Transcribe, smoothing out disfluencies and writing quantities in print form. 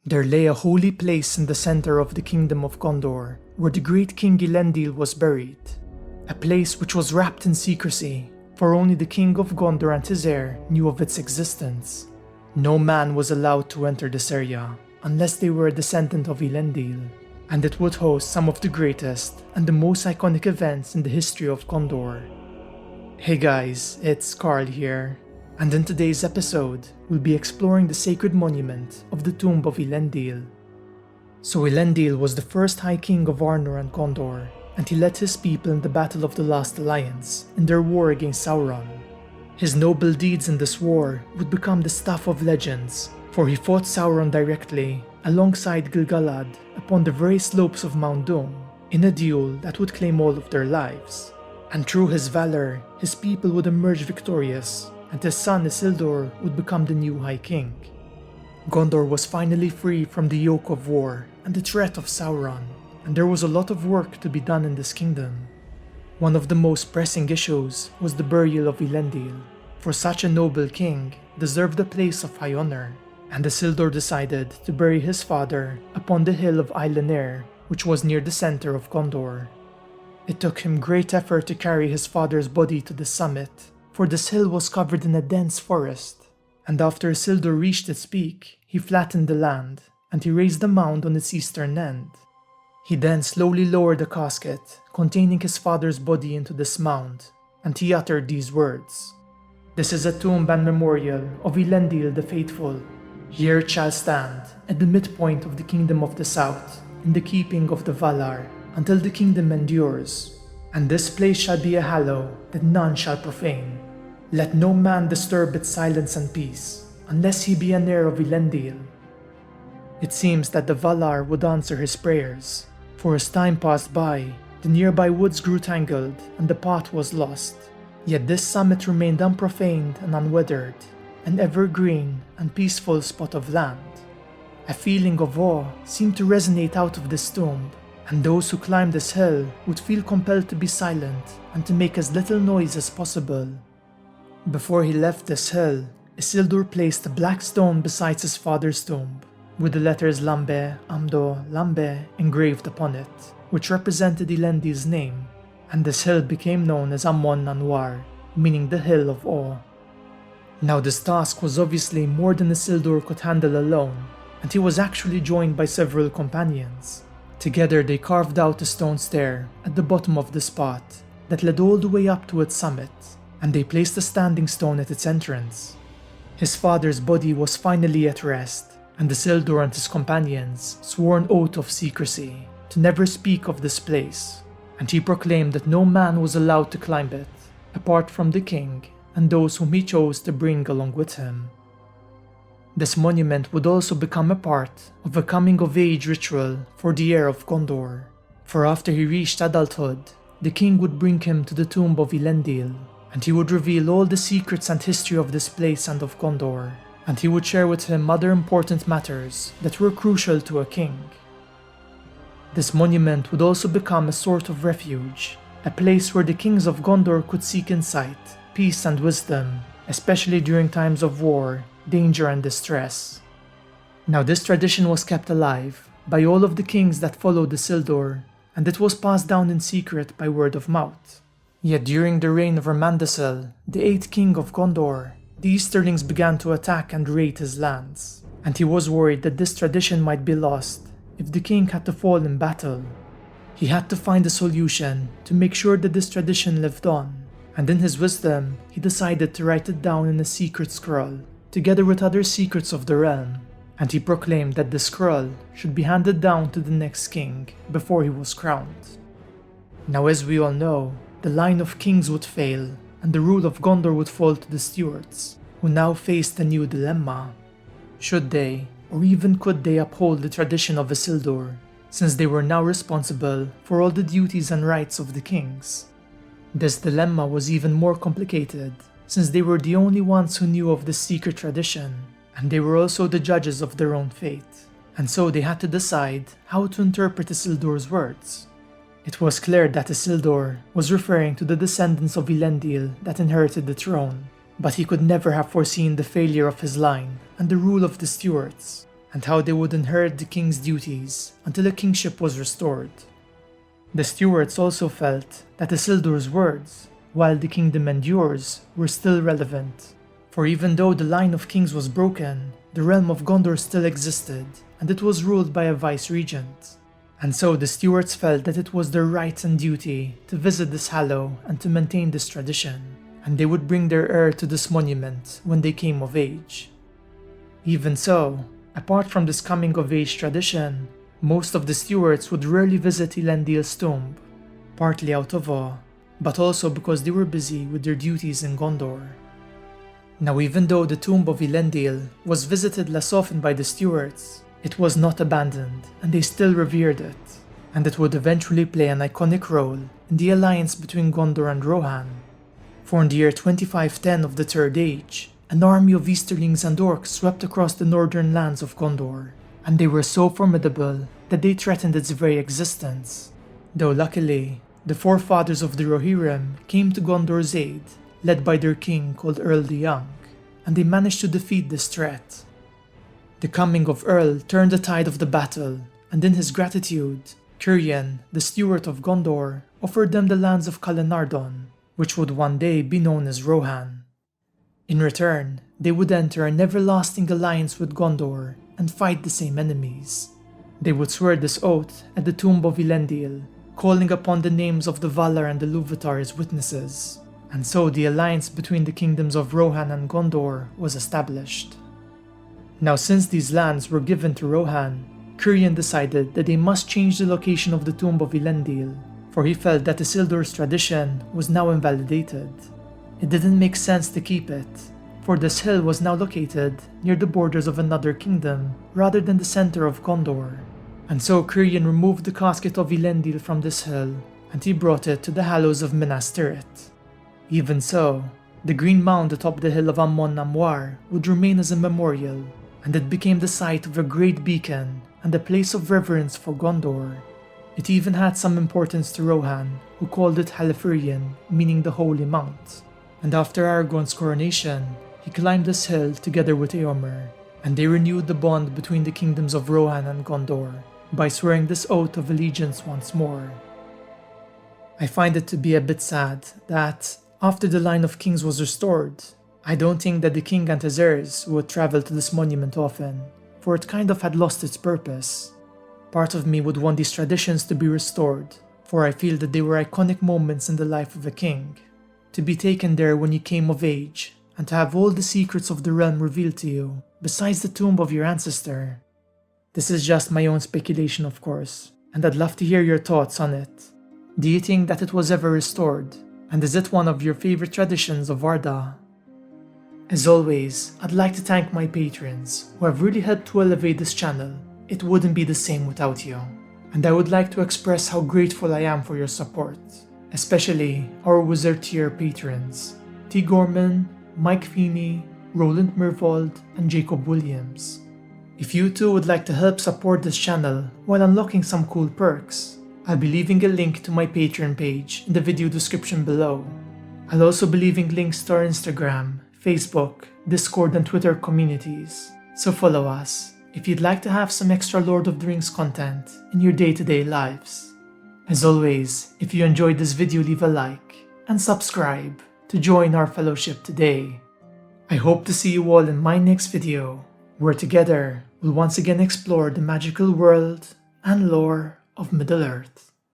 There lay a holy place in the center of the kingdom of Gondor, where the great king Elendil was buried. A place which was wrapped in secrecy, for only the king of Gondor and his heir knew of its existence. No man was allowed to enter this area, unless they were a descendant of Elendil, and it would host some of the greatest and the most iconic events in the history of Gondor. Hey guys, it's Carl here, and in today's episode, we'll be exploring the sacred monument of the tomb of Elendil. So Elendil was the first High King of Arnor and Gondor, and he led his people in the Battle of the Last Alliance in their war against Sauron. His noble deeds in this war would become the stuff of legends, for he fought Sauron directly alongside Gil-galad upon the very slopes of Mount Doom in a duel that would claim all of their lives. And through his valor, his people would emerge victorious, and his son Isildur would become the new High King. Gondor was finally free from the yoke of war and the threat of Sauron, and there was a lot of work to be done in this kingdom. One of the most pressing issues was the burial of Elendil, for such a noble king deserved a place of high honor, and Isildur decided to bury his father upon the hill of Eiluned, which was near the center of Gondor. It took him great effort to carry his father's body to the summit, for this hill was covered in a dense forest, and after Isildur reached its peak, he flattened the land, and he raised a mound on its eastern end. He then slowly lowered a casket containing his father's body into this mound, and he uttered these words: "This is a tomb and memorial of Elendil the Faithful. Here it shall stand, at the midpoint of the Kingdom of the South, in the keeping of the Valar, until the kingdom endures. And this place shall be a hallow that none shall profane. Let no man disturb its silence and peace, unless he be an heir of Elendil." It seems that the Valar would answer his prayers, for as time passed by, the nearby woods grew tangled and the path was lost. Yet this summit remained unprofaned and unweathered, an evergreen and peaceful spot of land. A feeling of awe seemed to resonate out of this tomb, and those who climbed this hill would feel compelled to be silent and to make as little noise as possible. Before he left this hill, Isildur placed a black stone beside his father's tomb, with the letters Lambe, Amdo, Lambe engraved upon it, which represented Elendil's name, and this hill became known as Amon Anwar, meaning the Hill of Awe. Now this task was obviously more than Isildur could handle alone, and he was actually joined by several companions. Together they carved out a stone stair at the bottom of the spot that led all the way up to its summit, and they placed a standing stone at its entrance. His father's body was finally at rest, and Isildur and his companions swore an oath of secrecy to never speak of this place, and he proclaimed that no man was allowed to climb it, apart from the king and those whom he chose to bring along with him. This monument would also become a part of a coming-of-age ritual for the heir of Gondor, for after he reached adulthood, the king would bring him to the tomb of Elendil, and he would reveal all the secrets and history of this place and of Gondor, and he would share with him other important matters that were crucial to a king. This monument would also become a sort of refuge, a place where the kings of Gondor could seek insight, peace and wisdom, especially during times of war, danger and distress. Now this tradition was kept alive by all of the kings that followed Isildur, and it was passed down in secret by word of mouth. Yet during the reign of Ermandesil, the 8th king of Gondor, the Easterlings began to attack and raid his lands, and he was worried that this tradition might be lost if the king had to fall in battle. He had to find a solution to make sure that this tradition lived on, and in his wisdom, he decided to write it down in a secret scroll, together with other secrets of the realm, and he proclaimed that the scroll should be handed down to the next king before he was crowned. Now, as we all know, the line of kings would fail, and the rule of Gondor would fall to the stewards, who now faced a new dilemma. Should they, or even could they, uphold the tradition of Isildur, since they were now responsible for all the duties and rights of the kings? This dilemma was even more complicated, since they were the only ones who knew of this secret tradition, and they were also the judges of their own fate, and so they had to decide how to interpret Isildur's words. It was clear that Isildur was referring to the descendants of Elendil that inherited the throne, but he could never have foreseen the failure of his line and the rule of the stewards, and how they would inherit the king's duties until a kingship was restored. The stewards also felt that Isildur's words, "while the kingdom endures," were still relevant, for even though the line of kings was broken, the realm of Gondor still existed, and it was ruled by a vice-regent. And so the stewards felt that it was their right and duty to visit this hallow and to maintain this tradition, and they would bring their heir to this monument when they came of age. Even so, apart from this coming of age tradition, most of the stewards would rarely visit Elendil's tomb, partly out of awe, but also because they were busy with their duties in Gondor. Now, even though the tomb of Elendil was visited less often by the stewards, it was not abandoned and they still revered it, and it would eventually play an iconic role in the alliance between Gondor and Rohan. For in the year 2510 of the Third Age, an army of Easterlings and Orcs swept across the northern lands of Gondor, and they were so formidable that they threatened its very existence. Though luckily, the forefathers of the Rohirrim came to Gondor's aid, led by their king called Earl the Young, and they managed to defeat this threat. The coming of Earl turned the tide of the battle, and in his gratitude, Cirion, the steward of Gondor, offered them the lands of Calenardon, which would one day be known as Rohan. In return, they would enter an everlasting alliance with Gondor and fight the same enemies. They would swear this oath at the tomb of Elendil, calling upon the names of the Valar and the LOTR as witnesses, and so the alliance between the kingdoms of Rohan and Gondor was established. Now, since these lands were given to Rohan, Cirion decided that they must change the location of the tomb of Elendil, for he felt that Isildur's tradition was now invalidated. It didn't make sense to keep it, for this hill was now located near the borders of another kingdom rather than the center of Gondor. And so Cirion removed the casket of Elendil from this hill, and he brought it to the Hallows of Minas Tirith. Even so, the green mound atop the hill of Amon Amuar would remain as a memorial, and it became the site of a great beacon and a place of reverence for Gondor. It even had some importance to Rohan, who called it Halifirion, meaning the Holy Mount. And after Aragorn's coronation, he climbed this hill together with Eomer, and they renewed the bond between the kingdoms of Rohan and Gondor by swearing this oath of allegiance once more. I find it to be a bit sad that, after the line of kings was restored, I don't think that the king and his heirs would travel to this monument often, for it kind of had lost its purpose. Part of me would want these traditions to be restored, for I feel that they were iconic moments in the life of a king, to be taken there when you came of age, and to have all the secrets of the realm revealed to you, besides the tomb of your ancestor. This is just my own speculation, of course, and I'd love to hear your thoughts on it. Do you think that it was ever restored? And is it one of your favorite traditions of Arda? As always, I'd like to thank my patrons who have really helped to elevate this channel. It wouldn't be the same without you. And I would like to express how grateful I am for your support, especially our Wizard-Tier Patrons, T-Gorman, Mike Feeney, Roland Mervold, and Jacob Williams. If you too would like to help support this channel while unlocking some cool perks, I'll be leaving a link to my Patreon page in the video description below. I'll also be leaving links to our Instagram, Facebook, Discord, and Twitter communities, so follow us if you'd like to have some extra Lord of the Rings content in your day-to-day lives. As always, if you enjoyed this video, leave a like and subscribe to join our fellowship today. I hope to see you all in my next video, where together we'll once again explore the magical world and lore of Middle-earth.